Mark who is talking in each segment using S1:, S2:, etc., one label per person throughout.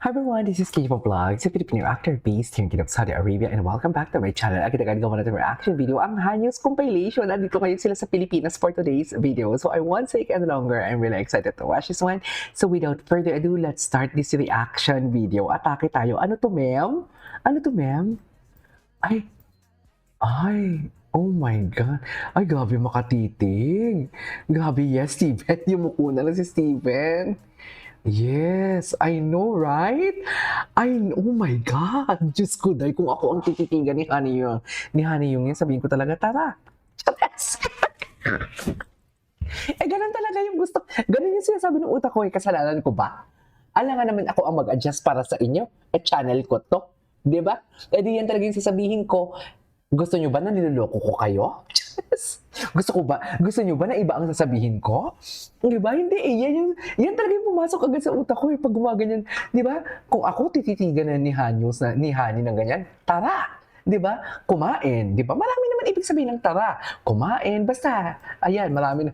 S1: Hi everyone, this is Kiva Vlogs, a Filipino actor based here in Saudi Arabia, and welcome back to my channel. Agad-agad gawa natin reaction video, ang Hanyos compilation. Nandito kayo sila sa Pilipinas for today's video. So I won't take any longer. I'm really excited to watch this one. So without further ado, let's start this reaction video. Atake tayo. Ano to, ma'am? Ano to, ma'am? Ay, oh my God. Ay, grabe makatitig. Grabe, yes, Steven. Yung mukuna lang si Steven. Yes, I know, right? Oh my God. Diyos ko, dahil kung ako ang tititigan ni Honey Yung yan, sabihin ko talaga, tara. Chares. Ganun talaga yung gusto. Ganun yung sinasabi ng utak ko, kasalanan ko ba? Alam nga naman ako ang mag-adjust para sa inyo. Channel ko to. Diba? Di yan talaga yung sasabihin ko. Gusto nyo ba na niloloko ko kayo? Gusto nyo ba na iba ang sasabihin ko? Di ba? Hindi eh. Yan talaga yung pumasok agad sa utak ko pag gumaganyan. Di ba? Kung ako tititigan na ni Honey ng ganyan, tara! Di ba? Kumain. Di ba? Marami naman ibig sabihin ng tara. Kumain. Basta, ayan, marami na.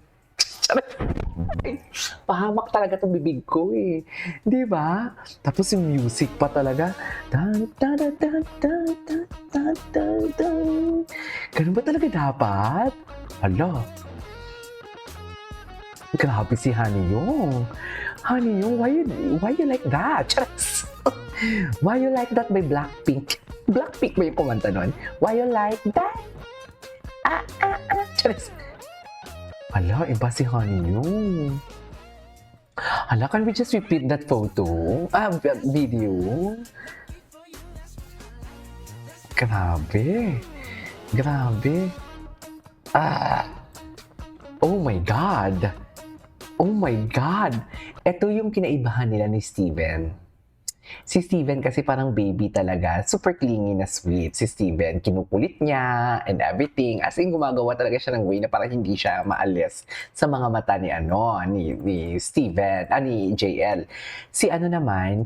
S1: Ay, pahamak talaga itong bibig ko eh. Di ba? Tapos yung music pa talaga. Ganun ba talaga dapat? Hala. Grabe si Honey Yung. Honey Yung, why you like that? Charas. Why you like that by Blackpink? Blackpink ba yung kumanta nun? Why you like that? Charas. Hala, iba si Honey Yung. Hala, can we just repeat that photo? Video? Grabe. Grabe. Oh my God. Oh my God. Ito yung kinaibahan nila ni Steven. Si Steven kasi parang baby talaga. Super clingy na sweet. Si Steven, kinukulit niya and everything. As in, gumagawa talaga siya ng way na parang hindi siya maalis sa mga mata ni Steven, ni JL. Si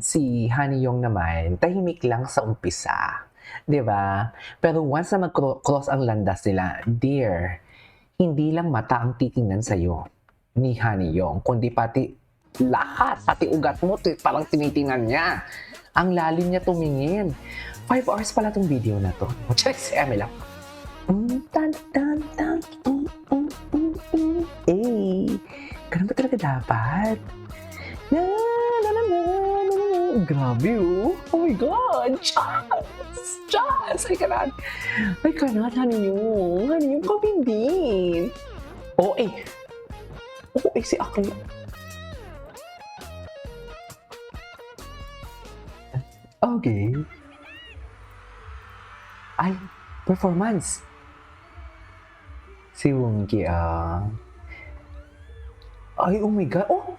S1: si Honey Yung naman, tahimik lang sa umpisa. 'Di ba? Pero once na mag-cross ang landas nila, dear, hindi lang mata ang titingnan sa'yo ni Honey Yung, kundi pati lahat, pati ugat mo, parang tinitingnan niya. Ang lalim niya tumingin. 5 hours pala tong video na to. Check si Emmy lang. Ganun ba talaga dapat? Grabe oh. Oh my God. Chance. I cannot, Honey Yung. Honey Yung, kami din. Si Akla. Okay. Ay, performance. Si Wongi Ay, oh my God. Oh!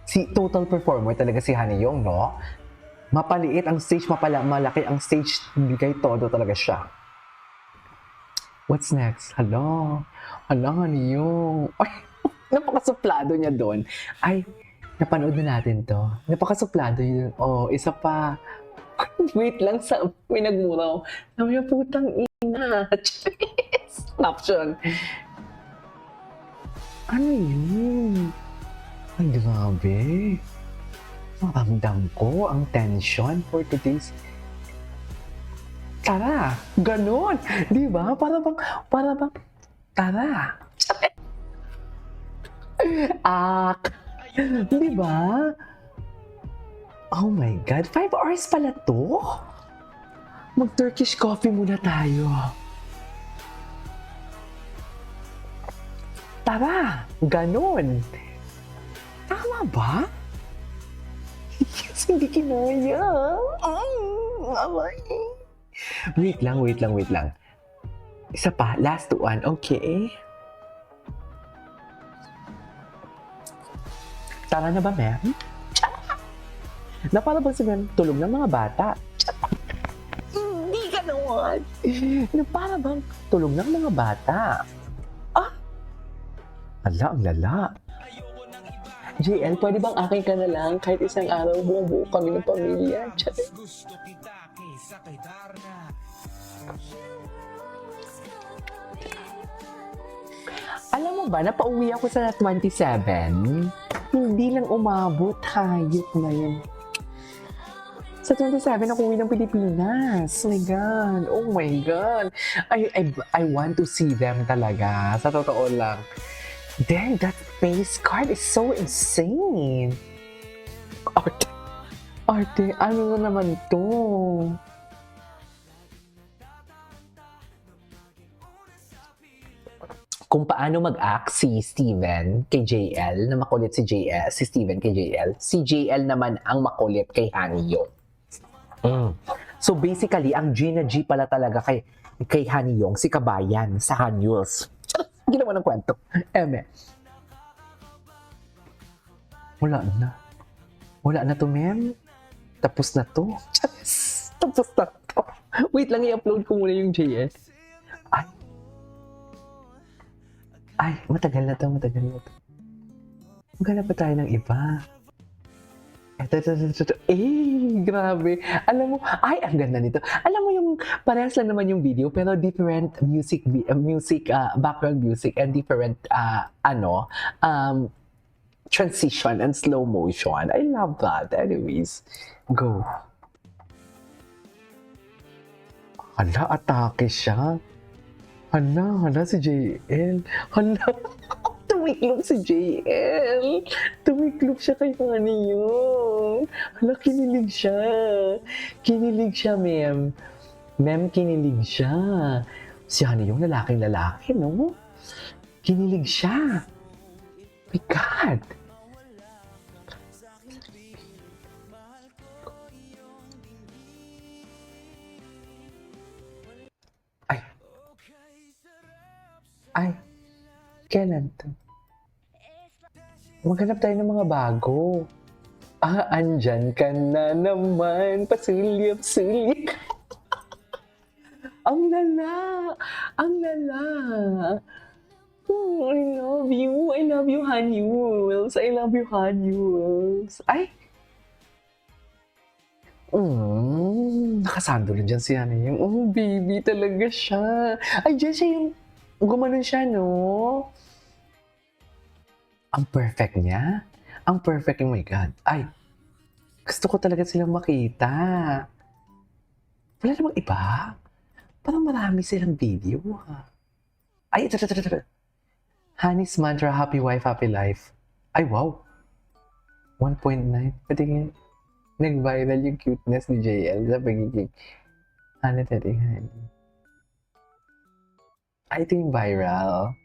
S1: Si total performer talaga si Honey Yung, no? Mapaliit ang stage, malaki ang stage. Bigay todo talaga siya. What's next? Hala, Honey Yung. Ay, napakasuplado niya doon. Ay, napanood na natin to. Napakasuplado yun. Isa pa. Wait lang, may nagmuraw. Sabi niya, putang ina. Caption. Ano yun? Ay, grabe. Maramdam ko ang tension for today's. Tara, ganun. Di ba? Para bang, tara. Di ba? Oh my God, 5 hours pala to? Mag-Turkish coffee muna tayo. Tara, ganun. Tama ba? Yes, hindi kinaya. Wait lang. Isa pa, last one, okay? Tara na ba, ma'am? Na para bang sabihin, tulog ng mga bata. Hindi ka naman. Na para bang tulog ng mga bata. Ala, ang lala. JL, pwede bang akin ka na lang? Kahit isang araw, buong-buo kami ng pamilya. Gusto kita kaysa kay Darna. Alam mo ba, napauwi ako sa 27. Hindi lang umabot, hayop na yun. Sa 27, ako uwi ng Pilipinas. Oh my God. Oh my God. I want to see them talaga. Sa totoo lang. Then, that face card is so insane. Arte. Arte, ano na naman to? Kung paano mag-act si Steven kay JL, na makulit si JL, si Steven kay JL. Si JL naman ang makulit kay Haniyong. So basically, ang Gina G pala talaga kay Haniyong, si Kabayan sa Hanyuls. Ginawa ng kwento. Eme. Wala na. Wala na to, ma'am. Tapos na to. Charis! Tapos na to. Wait lang, i-upload ko muna yung JS. Ay, matagal na to. Maghanap pa tayo ng iba. Ito. Grabe. Alam mo, ang ganda nito. Alam mo yung, parehas lang naman yung video, pero different background music and different, transition and slow motion. I love that. Anyways, go. Hala, atake siya. Hala si JL. Hala, tumiklop si JL. Tumiklop siya kay Haniyong. Hala, kinilig siya. Kinilig siya, ma'am. Ma'am, kinilig siya. Si Haniyong, lalaking-lalaki, no? Kinilig siya. My God. Ay, kailan to? Maghanap tayo ng mga bago. Andyan ka na naman, pasulyap-sulyap. Ang lala! Ang lala! Oh, I love you, Hanyuls. I love you, Hanyuls. Ay! Nakasando rin dyan si Haniyong. Oh, baby talaga siya. Ay, dyan siya yung gumanon siya, no? Ang perfect niya. Ang perfect, oh my God. Ay, gusto ko talaga silang makita. Wala namang iba. Parang marami silang video, ha? Ay, ito. Honey's Mantra, Happy Wife, Happy Life. Ay, wow. 1.9. Pwede nga. Nag-viral yung cuteness ni JL sa pagiging honey. I think viral.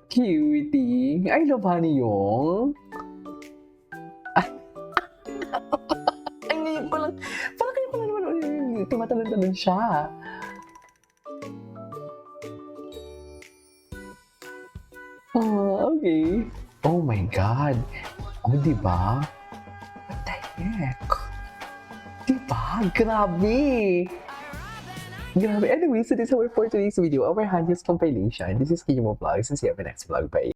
S1: Cutie. I love Haniyong. Ay, ngayon ko lang. Parang kayo ko lang naman tumatalon-talon siya. Oh, okay. Oh my God. Oh, diba? What the heck? Diba? Grabe! Grabe. Anyway, so this is our for today's video, our Hanyuls compilation. This is Kimo Vlogs, and see you in the next vlog. Bye!